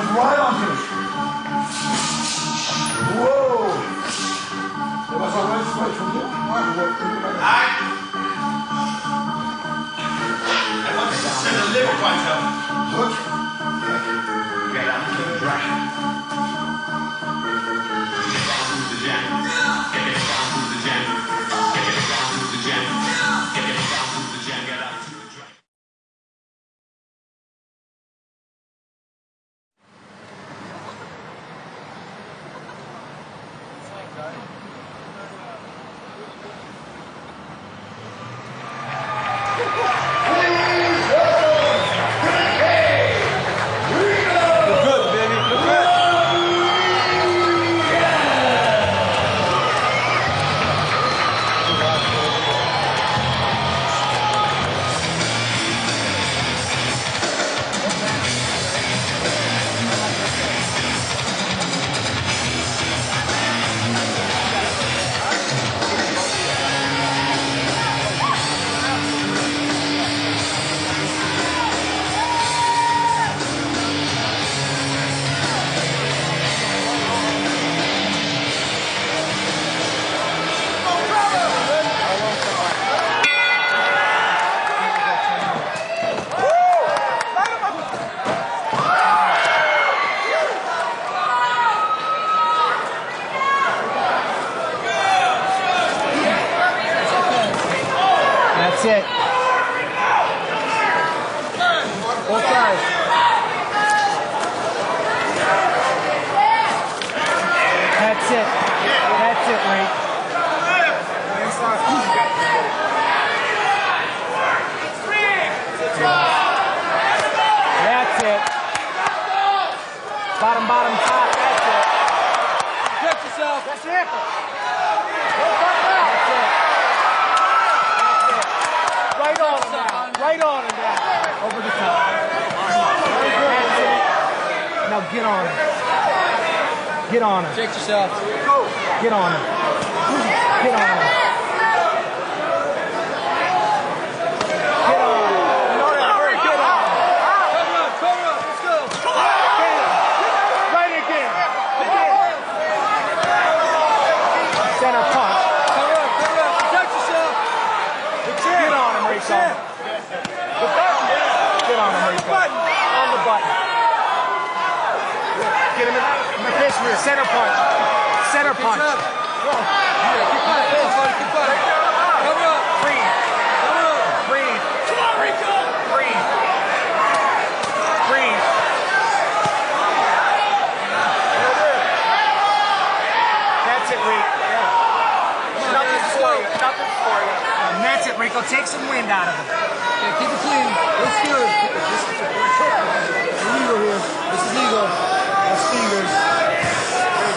Goes right onto it. Whoa! It was a right straight from here. I want to send a liver punch up. Look. Get out to the dry. Get down to the jam. Get it down to the jam. Get it down to the jam. Get it down to the jam. Get out to the dry. That's it. Both sides. That's it. That's it, Ray. That's it. Bottom, bottom, top. That's it. Protect yourself. That's it. That's it. Right on him now. Right on him now. Over the top. That's it. Now get on him. Get on him. Protect yourself. Get on him. Get on him. Get on him. Get on him. Cover up. Let's go. Right again. Again. Center punch. Cover up. Protect yourself. Get on him, Rico. The button. Get on him, Rico. On the button. Get him in the fist rear. Center punch. Center punch. Keep fighting. Cover up. Breathe. Cover up. Breathe. Breathe. Breathe. That's it, Rico. Nothing's for you. Nothing's for you. And that's it, Rico. Take some wind out of it. Yeah, keep it clean. Looks good. This is legal here. This is legal. That's fingers.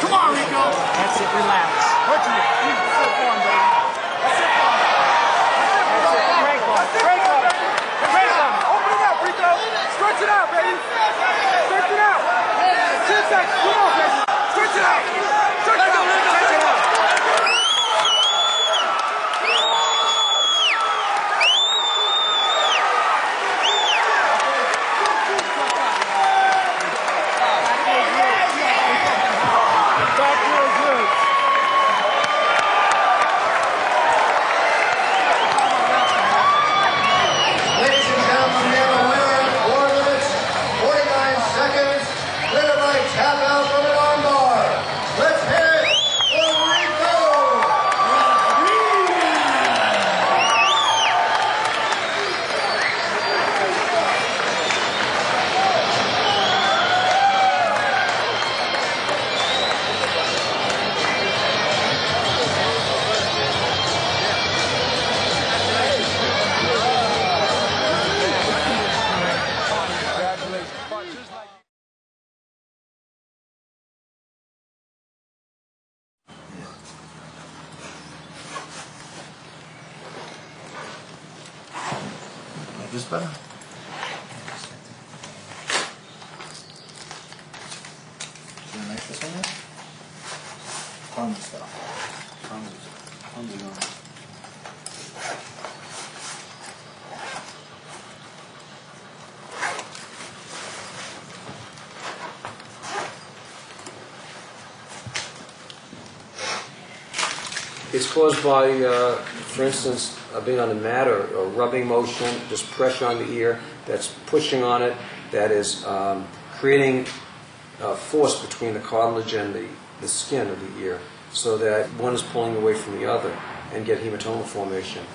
Come on, Rico. That's it. Relax. What you do? Sit on, baby. That's it. Break on. Break on. Break on. Open it up, Rico. Stretch it out, baby. Stretch it out. 10 seconds. Come on, baby. Stretch it out. Stretch it out. Stretch it out. Ladies and gentlemen, we have a winner in 4 minutes, 49 seconds. Winner by tap out from an armbar. Let's hear it for Rico. This better? Should I make this one yet? Tons of stuff. Tons of yarn. It's caused by, for instance, being on a mat or rubbing motion, just pressure on the ear that's pushing on it, that is creating force between the cartilage and the skin of the ear, so that one is pulling away from the other and get hematoma formation,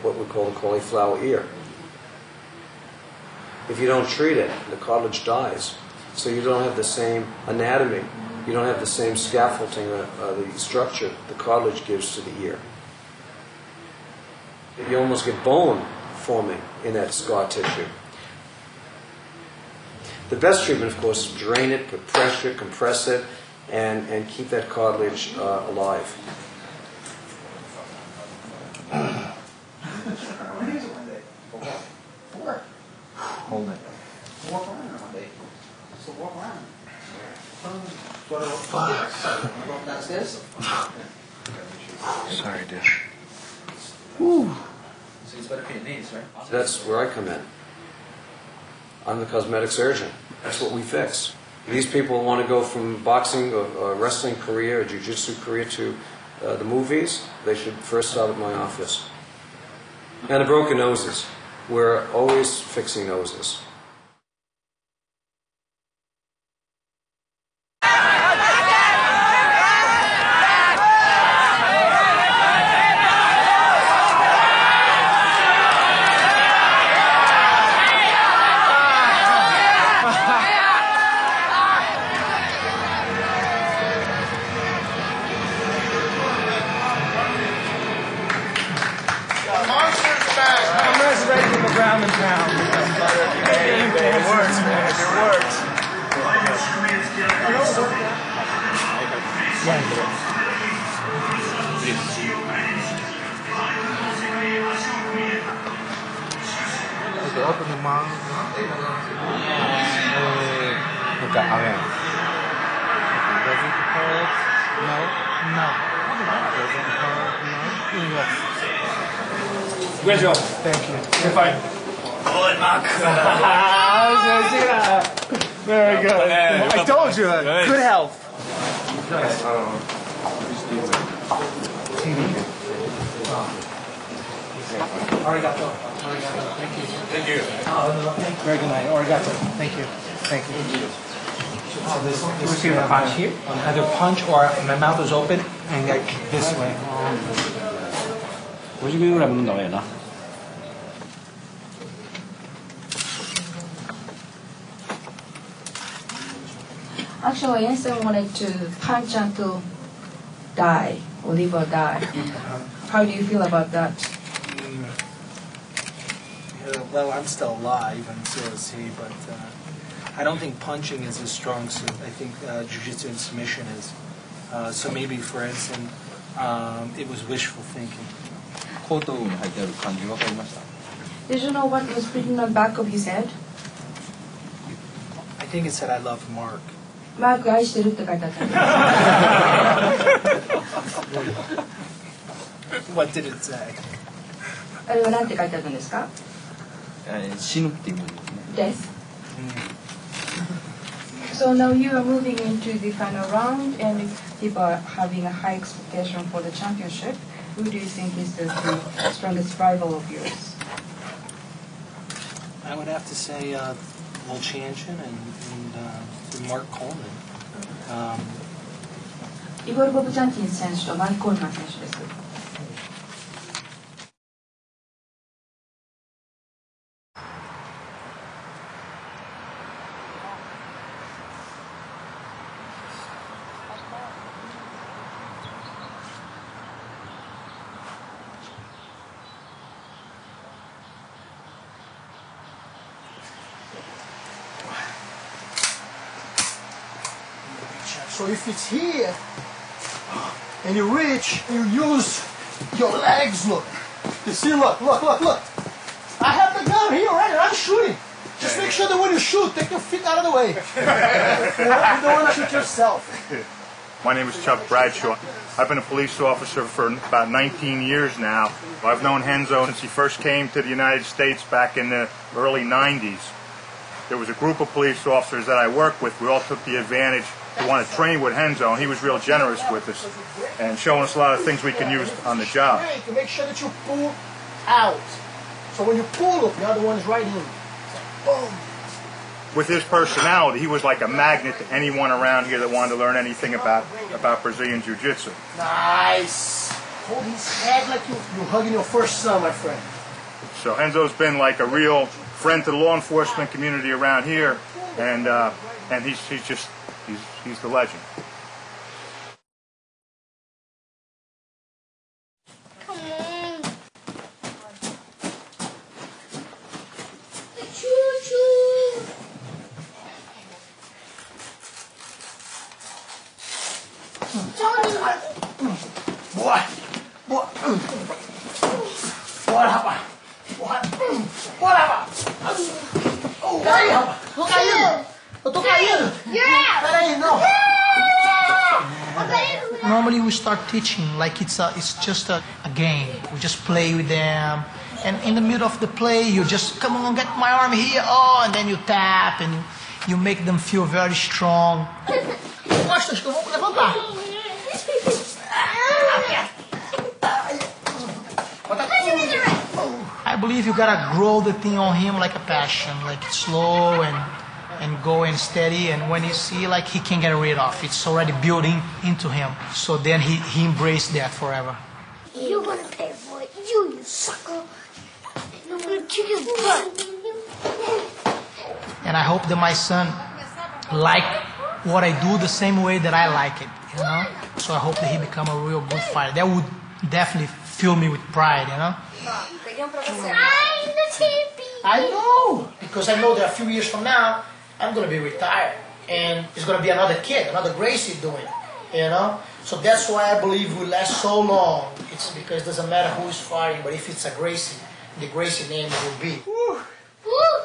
what we call the cauliflower ear. If you don't treat it, the cartilage dies. So you don't have the same anatomy. You don't have the same scaffolding, the structure the cartilage gives to the ear. You almost get bone forming in that scar tissue. The best treatment, of course, is drain it, put pressure, compress it, and keep that cartilage alive. Hold it. Walk around one day. So walk around. Downstairs? Sorry, dude. So it's better for your knees, right? That's where I come in. I'm the cosmetic surgeon. That's what we fix. These people want to go from boxing or wrestling career or jiu-jitsu career to the movies. They should first start at my office. And the broken noses. We're always fixing noses. Ground and pound. It works, man. It works. Okay, open the mouth. Okay, okay. Does it hurt? No? No. Does it hurt? No? Yes. Good job. Thank you. You're fine. Good, Mark. Very good. I told you. Good health. Arigato. Thank you. Thank you. Very good night. Arigato. Thank you. Thank you. This is a punch here. Either punch or my mouth is open and like this way. 50ミリぐらい飲んだ方がいいな。 Actually, Einstein wanted to punch until die, or live or die. How do you feel about that? Well, I'm still alive, and so is he, but I don't think punching is his strong suit. I think jiu-jitsu and submission is. So maybe, for instance, it was wishful thinking. 後頭部に入ってある漢字分かりました？ Did you know what was written on the back of his head? I think it said, I love Mark. マーク愛してるって書いてあった。 What did it say? あれは何て書いてあったんですか？死ぬっていう意味ですね。Death. So now you are moving into the final round, and people are having a high expectation for the championship. Who do you think is the strongest rival of yours? I would have to say Will Chanchin and Mark Coleman. イゴル・ボブチャンティン選手とマイク・コールマン選手です。So if it's here, and you reach, you use your legs, look. You see, look. I have the gun here, right? I'm shooting. Just make sure that when you shoot, take your feet out of the way. You don't want to shoot yourself. My name is Chuck Bradshaw. I've been a police officer for about 19 years now. I've known Renzo since he first came to the United States back in the early 90s. there was a group of police officers that I worked with. We all took the advantage to want to train with Renzo, and he was real generous with us and showing us a lot of things we can use on the job. To make sure that you pull out. So when you pull it, the other one is right in. Boom. With his personality, he was like a magnet to anyone around here that wanted to learn anything about Brazilian Jiu-Jitsu. Nice. Hold his head like you're hugging your first son, my friend. So Renzo's been like a real friend to the law enforcement community around here, and he's the legend. Come on. Normally we start teaching like it's just a game. We just play with them, and in the middle of the play you just come on, get my arm here, and then you tap and you make them feel very strong. Costas, que eu vou levantar. I believe you gotta grow the thing on him like a passion, like slow and go and steady, and when you see like he can get rid of, it's already building into him. So then he embraced that forever. You're gonna pay for it, you sucker. I'm gonna kick your butt. And I hope that my son like what I do the same way that I like it, you know? So I hope that he become a real good fighter. That would definitely fill me with pride, you know? I know, because I know that a few years from now, I'm going to be retired, and it's going to be another kid, another Gracie doing it, you know? So that's why I believe we last so long. It's because it doesn't matter who is fighting, but if it's a Gracie, the Gracie name will be. Woo. Woo.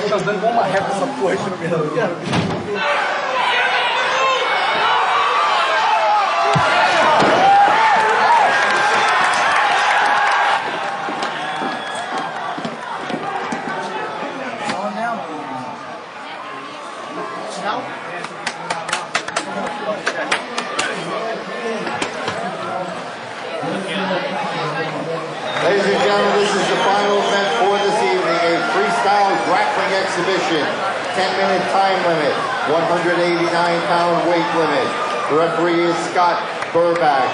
Tá dando igual uma régua essa porra aqui no meio. Ladies and gentlemen, this is the final event for this evening, a freestyle grappling exhibition. 10-minute time limit, 189-pound weight limit. The referee is Scott Burback.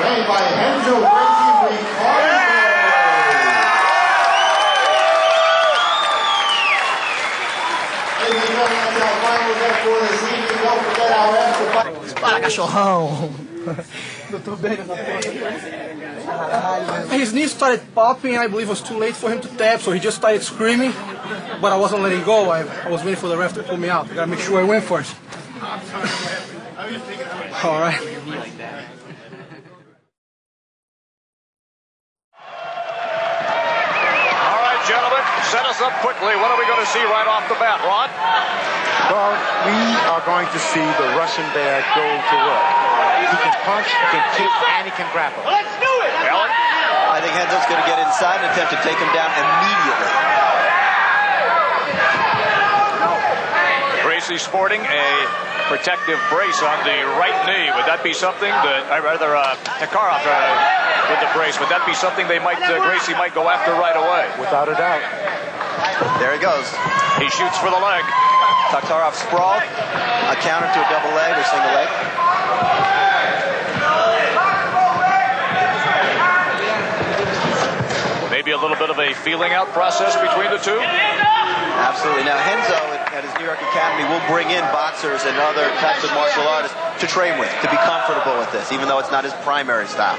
Trained by Renzo Gracie, Ladies and gentlemen, that's our final event for this evening. Don't forget our after fight. Para, cachorrão! His knee started popping. I believe it was too late for him to tap, so he just started screaming. But I wasn't letting go. I was waiting for the ref to pull me out. I gotta make sure I win first. All right. Gentlemen, set us up quickly. What are we going to see right off the bat, Ron? Well, we are going to see the Russian bear go to work. He can punch, he can kick, and he can grapple. Let's do it! Ellen? I think Renzo's going to get inside and attempt to take him down immediately. Gracie sporting a protective brace on the right knee. Would that be something that, Takarov with the brace, would that be something they might, Gracie might go after right away? Without a doubt. There he goes. He shoots for the leg. Takarov sprawled. A counter to a double leg or single leg. Maybe a little bit of a feeling out process between the two? Absolutely. Now, Renzo at his New York Academy will bring in boxers and other types of martial artists to train with, to be comfortable with this, even though it's not his primary style.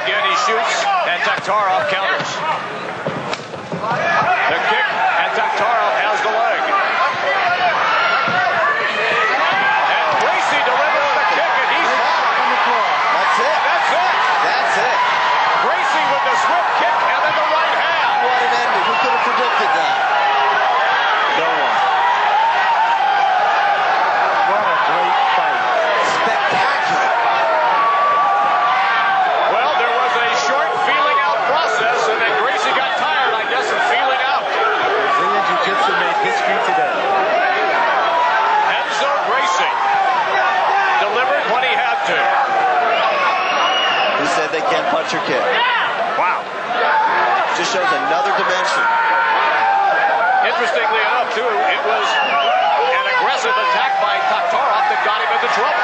Again, he shoots, and Takarov counters. The kick, and Takarov has the leg. And Gracie delivers the kick, and he's on the floor. That's it. That's it. That's it. Gracie with the swift kick, and then the right hand. What an ending. Who could have predicted that? No one. What a great fight. Spectacular. Well, there was a short feeling out process, and then Gracie got tired, I guess, of feeling out. Brazilian Jiu-Jitsu made history today. Renzo Gracie delivered when he had to. Who said they can't punch or kick? Wow. Just shows another dimension. Interestingly enough, too, it was an aggressive attack by Takarov that got him into trouble.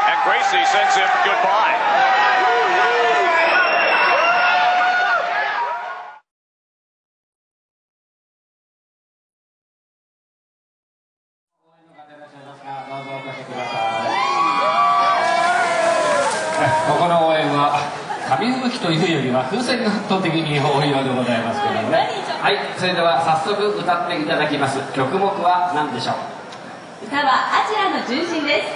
And Gracie sends him goodbye.は紙吹雪というよりは風船が圧倒的に多いようでございますけどもね。はい、それでは早速歌っていただきます。曲目は何でしょう？歌はアジアの純真です。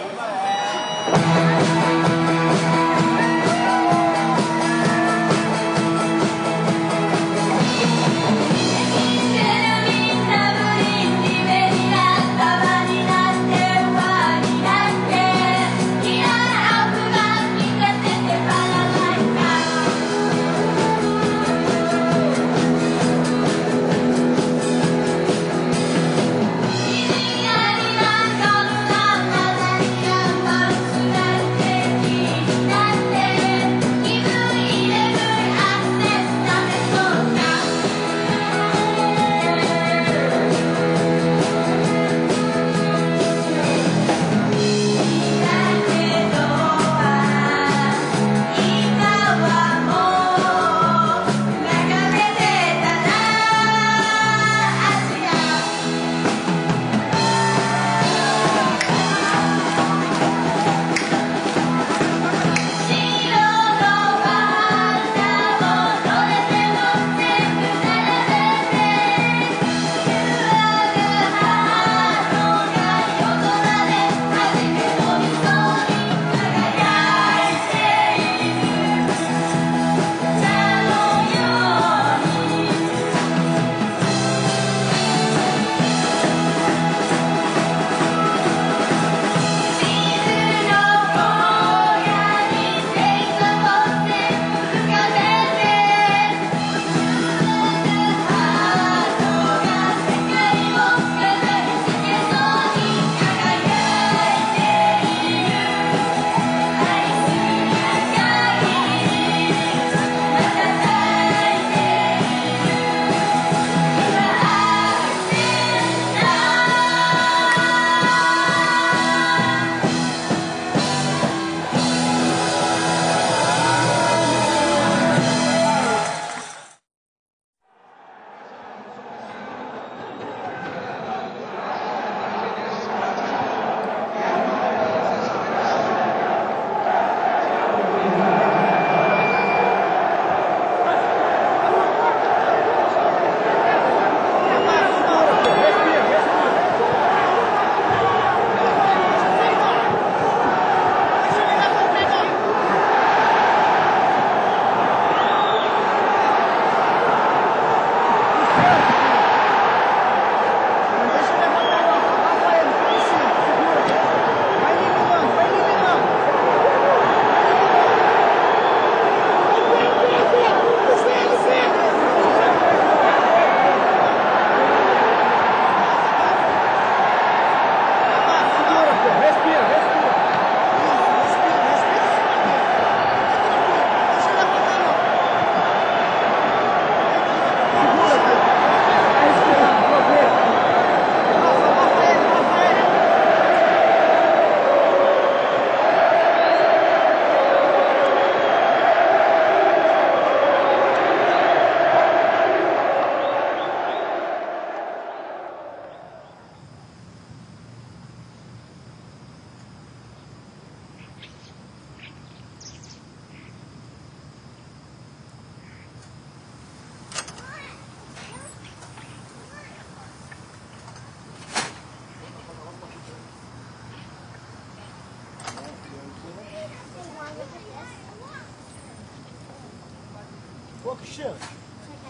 Quanto cheiro?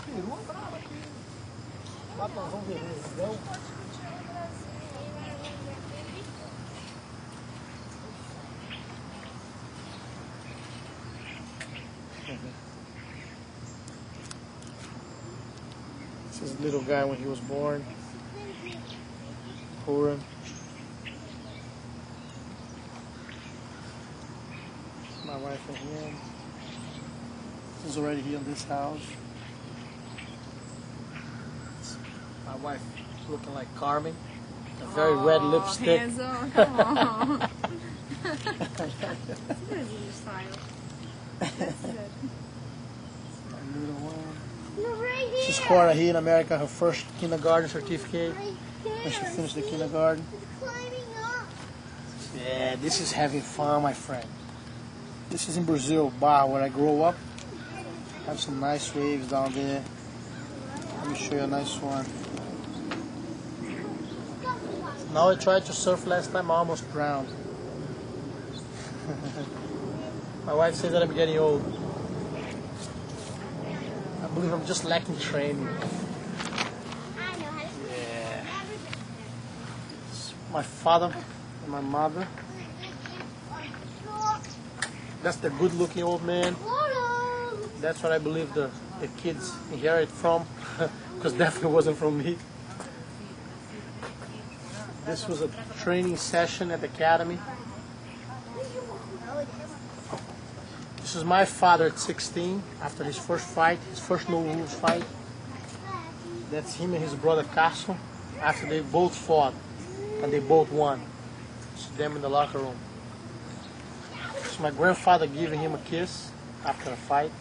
Peru, brava aqui. Batonzão vermelhão. This is a little guy when he was born. Purim. My wife and him. He's already here in this house. My wife looking like Carmen. A very red lipstick. Handsome, come on. This is your style. That's good. A little one. She's Cora here in America, her first kindergarten certificate. When she finished the kindergarten. Yeah, this is having fun, my friend. This is in Brazil, Bar, where I grew up. Have some nice waves down there. Let me show you a nice one. Now I tried to surf last time, I almost drowned. My wife says that I'm getting old. I believe I'm just lacking training. Yeah. It's my father and my mother. That's the good-looking old man. That's what I believe the kids inherit from, because definitely wasn't from me. This was a training session at the academy. This is my father at 16, after his first fight, his first no-rules fight. That's him and his brother Casso, after they both fought, and they both won. It's them in the locker room. It's my grandfather giving him a kiss after a fight.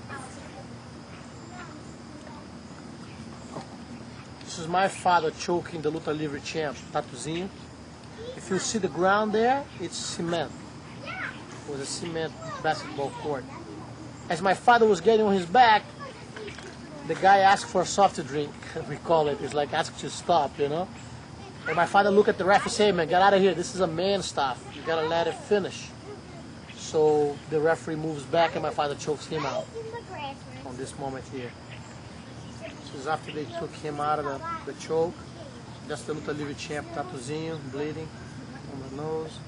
This is my father choking the Luta Livre champ, Tatuzinho. If you see the ground there, it's cement. It was a cement basketball court. As my father was getting on his back, the guy asked for a soft drink, we call it. It's like ask to stop, you know. And my father looked at the referee and said, "Hey man, get out of here. This is a man stuff. You gotta let it finish." So the referee moves back and my father chokes him out on this moment here. This is after they took him out of the choke. That's the Luta Livre champ, Tatuzinho, bleeding on the nose.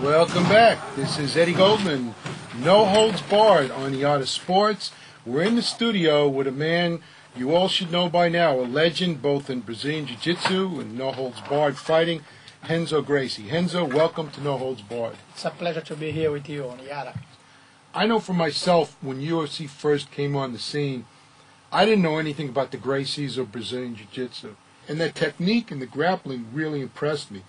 Welcome back. This is Eddie Goldman, No Holds Barred on the Art of Sports. We're in the studio with a man you all should know by now, a legend both in Brazilian Jiu-Jitsu and No Holds Barred fighting, Renzo Gracie. Renzo, welcome to No Holds Barred. It's a pleasure to be here with you on Yara. I know for myself, when UFC first came on the scene, I didn't know anything about the Gracies or Brazilian Jiu-Jitsu, and their technique and the grappling really impressed me.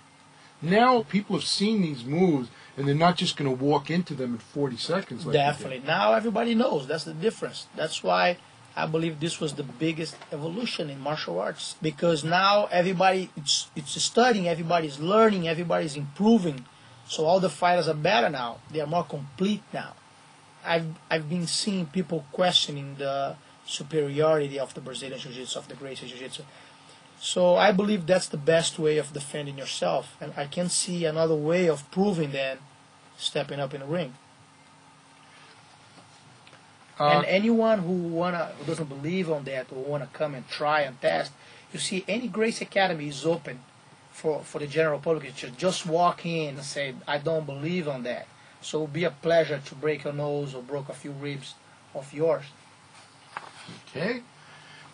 Now people have seen these moves, and they're not just going to walk into them in 40 seconds. Like Definitely. Now everybody knows. That's the difference. That's why I believe this was the biggest evolution in martial arts, because now everybody it's studying, everybody's learning, everybody's improving. So all the fighters are better now. They are more complete now. I've been seeing people questioning the superiority of the Brazilian Jiu-Jitsu, of the Gracie Jiu-Jitsu. So I believe that's the best way of defending yourself, and I can't see another way of proving than stepping up in the ring. And anyone who doesn't believe on that or wanna come and try and test, you see, any Gracie Academy is open for the general public to just walk in and say, I don't believe on that. So it will be a pleasure to break your nose or break a few ribs of yours. Okay.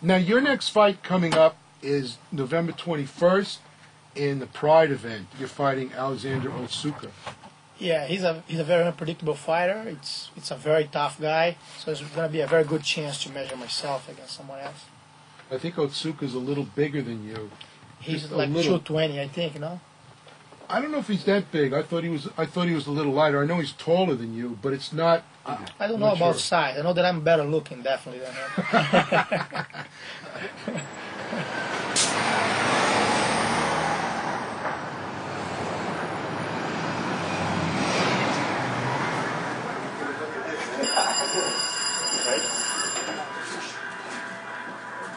Now your next fight coming up is November 21st in the Pride event. You're fighting Alexander Otsuka. Yeah, he's a very unpredictable fighter. It's a very tough guy, so it's going to be a very good chance to measure myself against someone else. I think Otsuka's a little bigger than you. He's Just like a little. 220, I think, no? I don't know if he's that big. I thought he was a little lighter. I know he's taller than you, but it's not. I don't know about size. I know that I'm better looking, definitely, than him.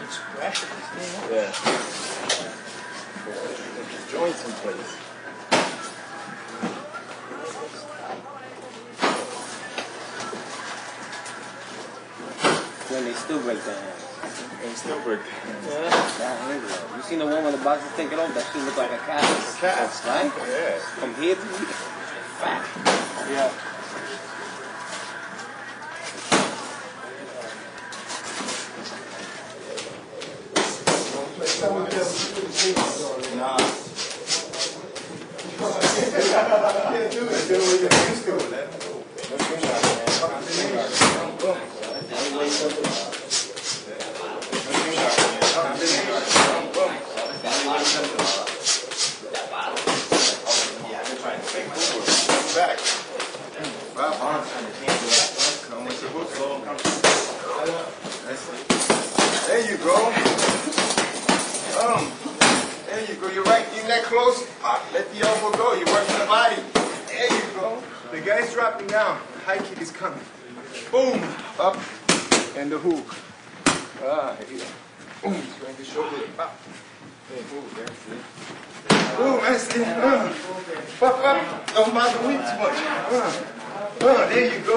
It's pressure, this thing. Yeah. Joints in place. When they still break their hands. They still break their hands. Yeah. You seen the one when the boxers take it off? That shit look like a cast. A cast. Right? Yeah. From here to here. Fat. Yeah. Nah. Back. There you go. There you go. You're right. You're that close. Let the elbow go. You're working the body. There you go. The guy's dropping down. High kick is coming. Boom. Up. And the hook. Here you go. Boom. Straight the shoulder. Up. There. That's it. Boom. That's it. Pop up. Don't bother me too much. There you go.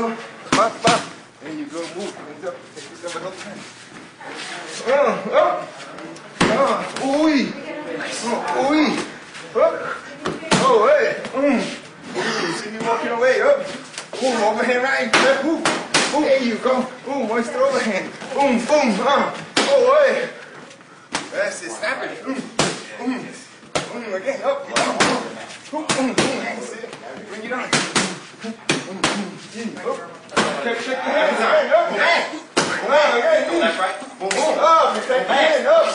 Pop, pop. There you go. Move. Hands up. Take yourself another time. Ui. Oh, hey. See me walking away. Up. Boom. Overhand right. Boom. Boom. There you go. Boom. Oyster overhand. Boom. Boom. Oh, hey. That's it. Snap it. Again. Up. That's it. Bring it on. Check your hands out. Hey. Left, right. Boom, boom. Up. Take your hand up.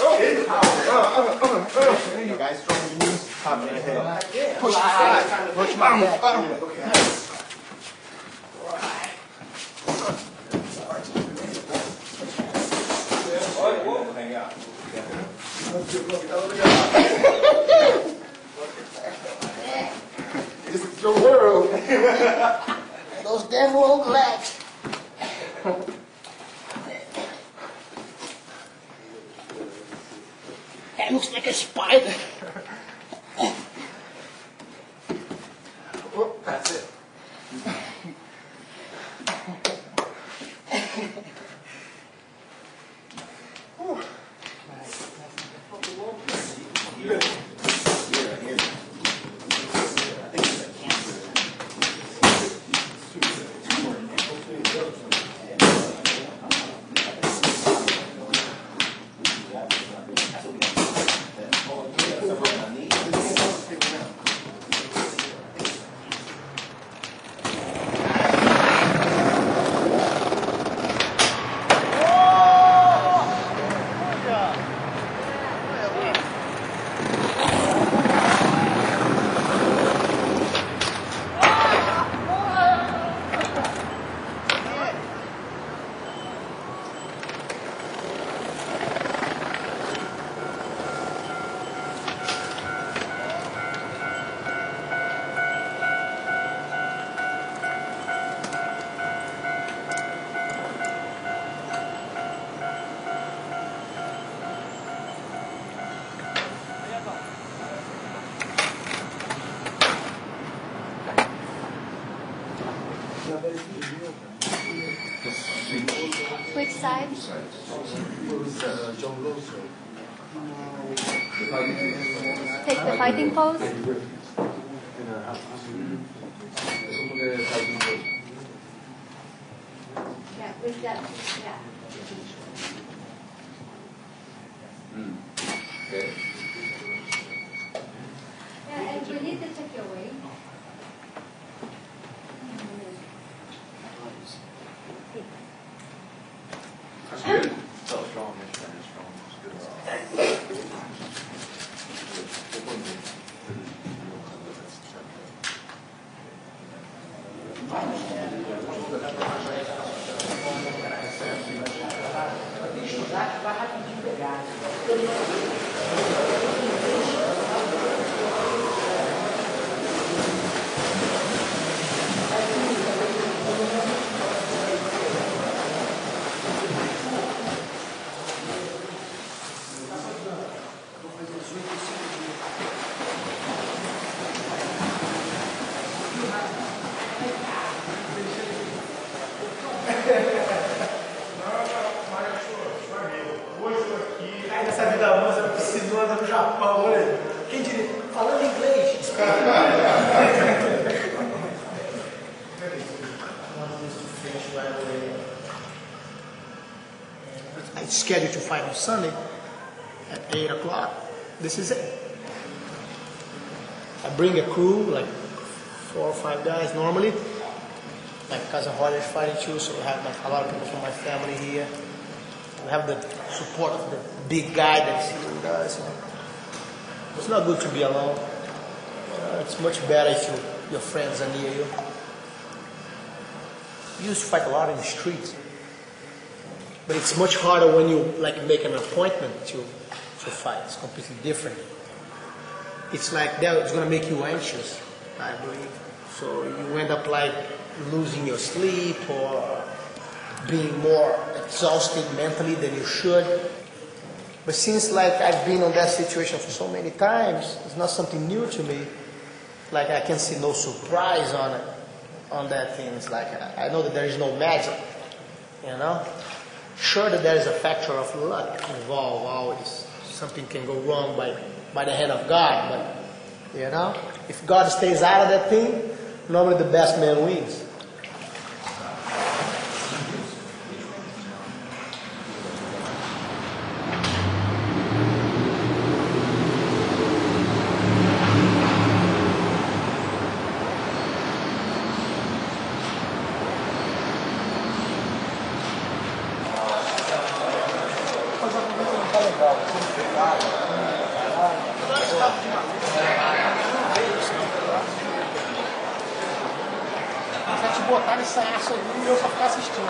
You guys throw your knees. Top of the head. Push the side. Push my back. Hang out. This is your world. Those damn old legs. That looks like a spider. Oh, that's it. Which side? Take the fighting pose. Yeah, with that. Yeah. Okay. Yeah, and we need to take your weight. That's good. Nessa vida russa, eu preciso andar no Japão, olha. Quem diria? Falando inglês. I scheduled to fight on Sunday at 8 o'clock. This is it. I bring a crew, like 4 or 5 guys normally. My cousin Harley is fighting too, so we have a lot of people from my family here. We have the support of the big guy that's here with us. It's not good to be alone. It's much better if your friends are near you. You used to fight a lot in the streets, but it's much harder when you make an appointment to fight. It's completely different. It's like that. It's gonna make you anxious, I believe. So you end up losing your sleep or being more exhausted mentally than you should. But since I've been in that situation for so many times, it's not something new to me. I can see no surprise on that thing. It's I know that there is no magic, Sure that there is a factor of luck involved always. Something can go wrong by the hand of God, but if God stays out of that thing, normally the best man wins. Se te botar nessa aça aí, eu só ficar assistindo.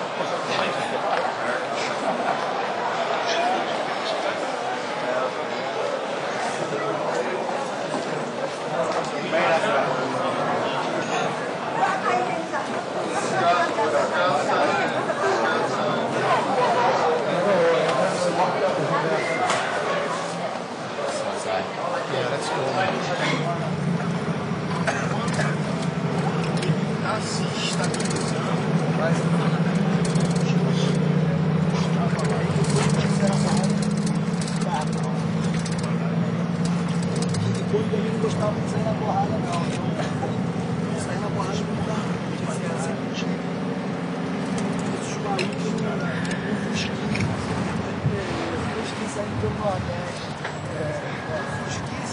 Assista a televisão, vai e depois eu não gostava de sair na porrada, não. Sair na porrada não dá. Esses malucos não fusquinhos saem do Nordeste. Fusquinhos.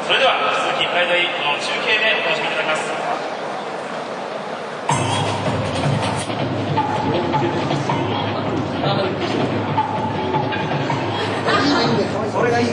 それでは引き続きプライド8の中継でお楽しみいただきます。それがいい。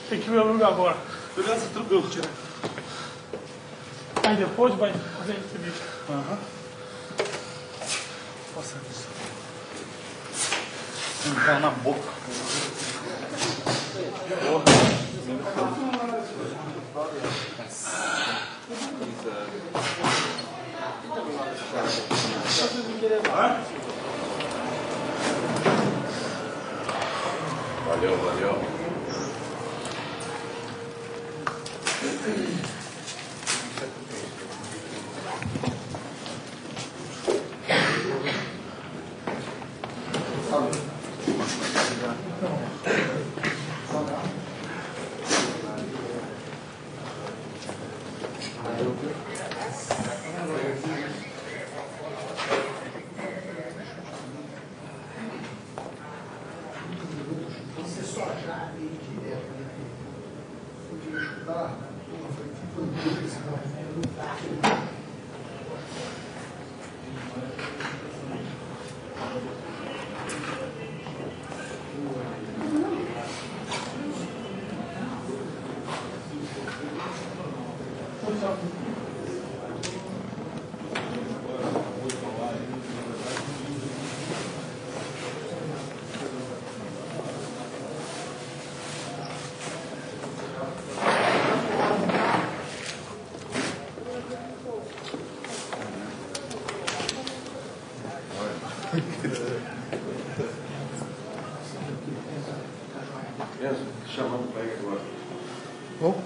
Tem que ver o lugar agora. Beleza, tranquilo. Aí depois vai fazer a entrevista. Aham. Passa isso. Entrar na boca. Valeu, valeu. Oh.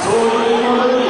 そういうものに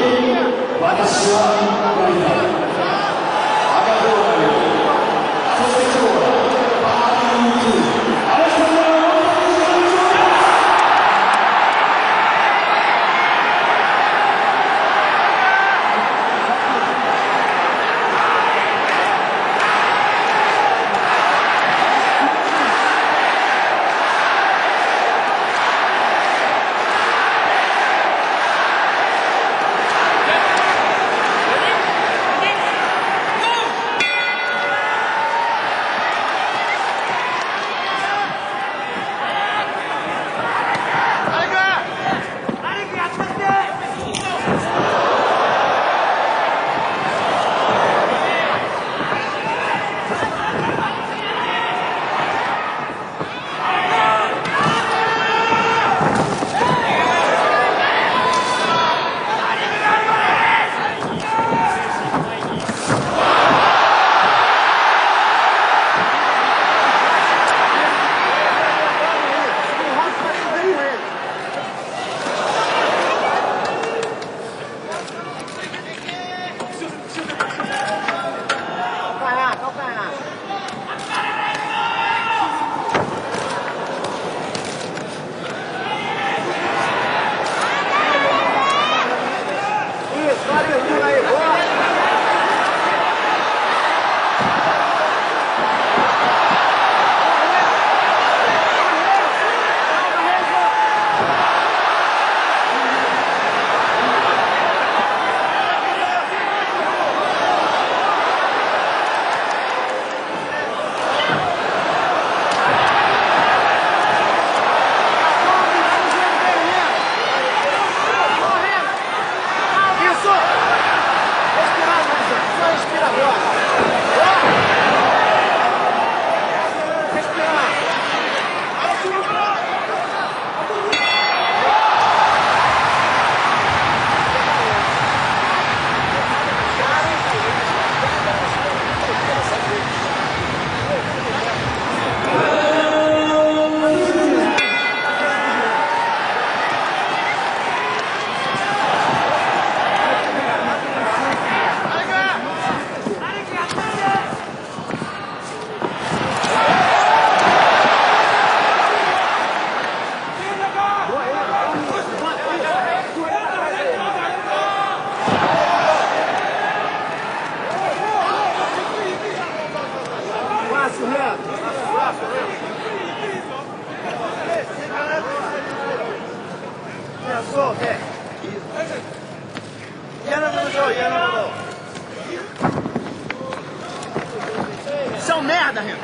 Isso é um merda, Renzo.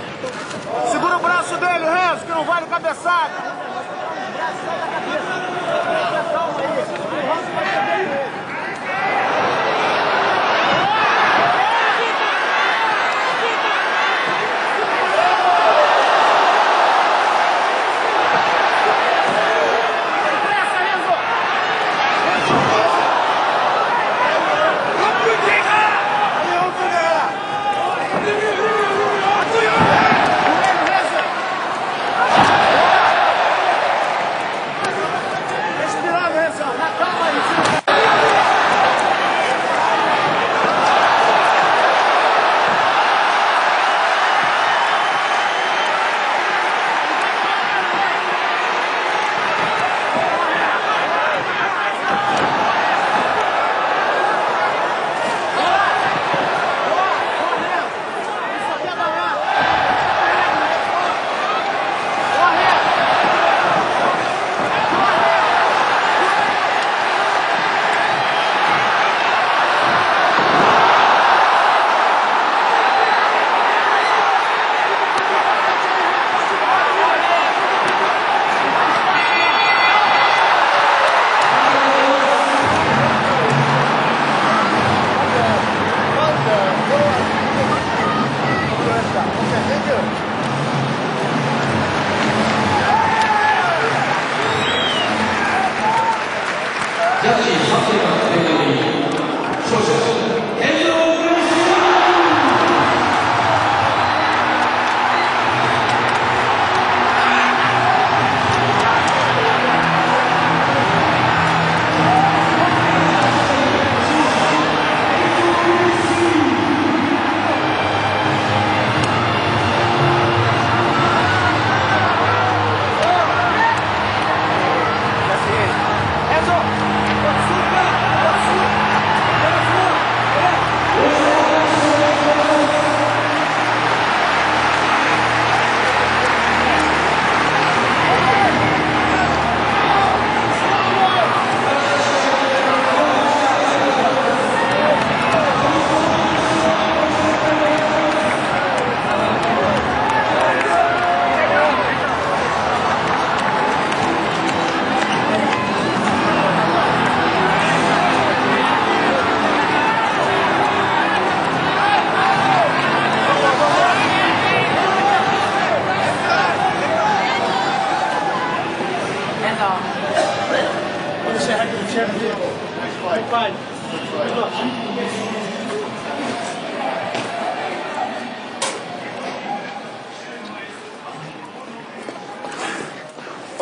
Segura o braço dele, Renzo, que não vale cabeçada.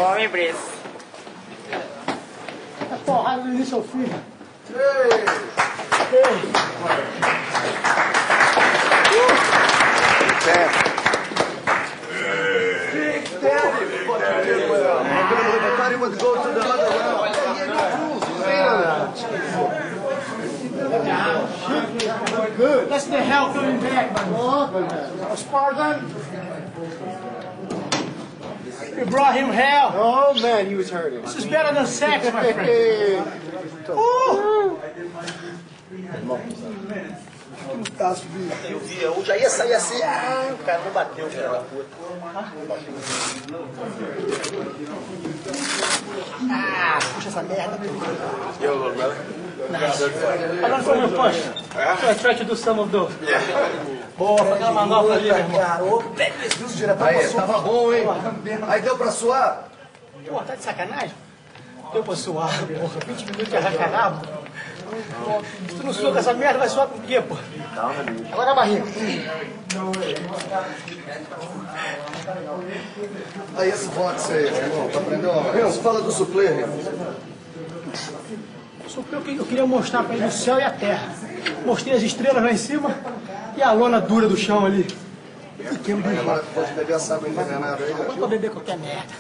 For me, please. É porrada do início ao fim. Good. That's the hell coming back, man. Spartan. You brought him hell. Oh man, he was hurting. This is better than sex, my friend. Eu vi, eu já ia sair assim, o cara não bateu, cara. Puxa essa merda. Yo, little brother. Nice. I learned from your push. So I tried to do some of those. Boa, faz aquela manobra ali, meu irmão. Aí, tava bom, hein? Aí deu pra suar? Pô, tá de sacanagem? Deu pra suar, porra. 20 minutos de arrancarabo. Se tu não sua com essa merda, vai suar com o quê, pô? Agora a barriga. Aí esse boxe aí, irmão, tá aprendendo? Renzo, fala do suplê, Renzo. O que eu queria mostrar pra ele o céu e a terra. Mostrei as estrelas lá em cima e a lona dura do chão ali. Agora pode beber essa água envenenada aí. Agora pra beber qualquer merda.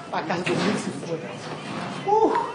Pra casa do Rio se foda.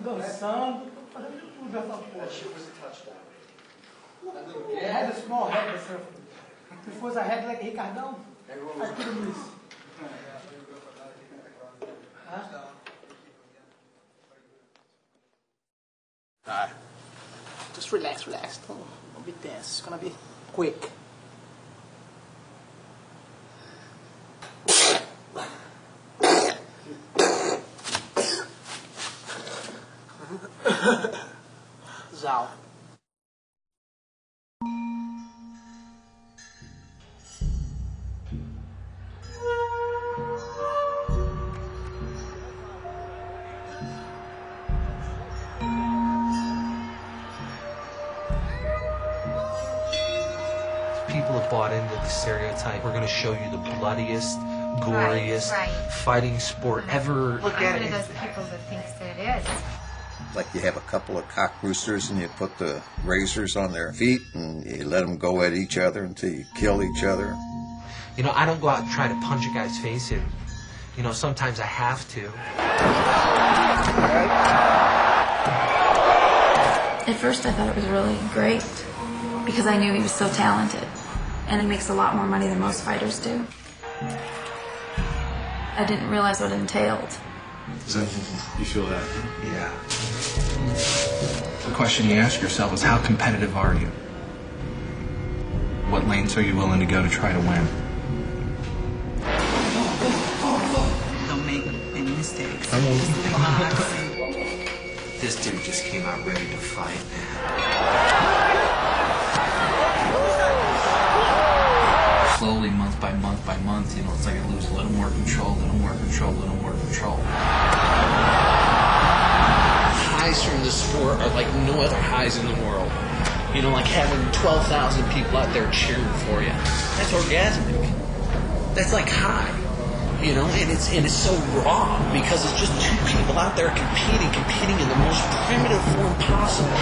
dançando, fazendo tudo essa porra. It had a small head, the surfer. If it was a head like Ricardão, I couldn't miss. Alright. Just relax. Don't be tense. It's gonna be quick. Zao. People have bought into the stereotype. We're going to show you the bloodiest, goriest fighting sport ever. Look at it. Those people that thinks that it is. Like you have a couple of cock roosters and you put the razors on their feet and you let them go at each other until you kill each other. You know, I don't go out and try to punch a guy's face in. You know, sometimes I have to. At first I thought it was really great because I knew he was so talented and he makes a lot more money than most fighters do. I didn't realize what it entailed. You feel that? Yeah. The question you ask yourself is, how competitive are you? What lanes are you willing to go to try to win? Don't make any mistakes. This dude just came out ready to fight, man. Slowly, month by month, you know, it's like I lose a little more control. Highs from the sport are like no other highs in the world. You know, like having 12,000 people out there cheering for you. That's orgasmic. That's like high. You know, and it's so raw because it's just two people out there competing in the most primitive form possible.